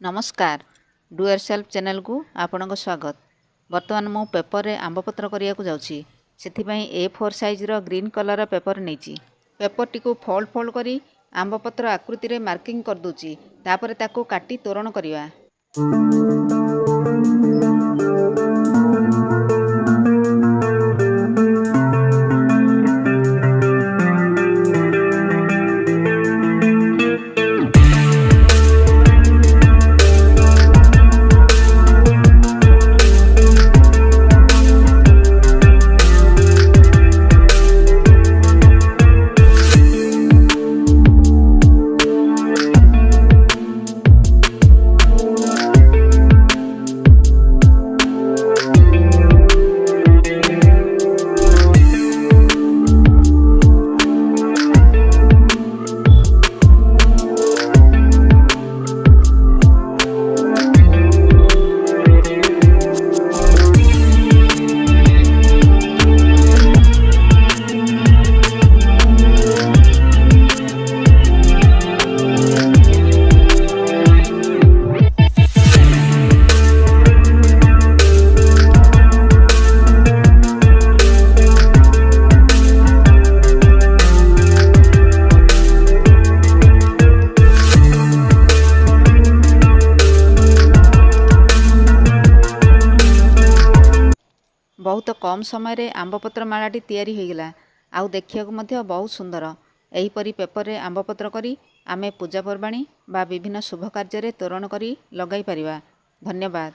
नमस्कार do your self channel को आपन स्वागत। बर्तमान मु पेपर रे आंब पत्र करिया को जाउछि। सेथिपई A4 साइज रो ग्रीन कलर पेपर नेछि। पेपर टी को फोल्ड फोल्ड करी आंब पत्र आकृति रे मार्किंग कर दूछि। तापर ताको काटी तोरण करिवा। बहुत कम समय रे आंबपत्र मालाटी तैयारी होईगला। आउ देखियाको मध्य बहुत सुंदर। एहीपरी पेपर रे आंबपत्र करी आमे पूजा पर्बाणी बा विभिन्न शुभ कार्य रे तोरण करी लगाई परिवा। धन्यवाद।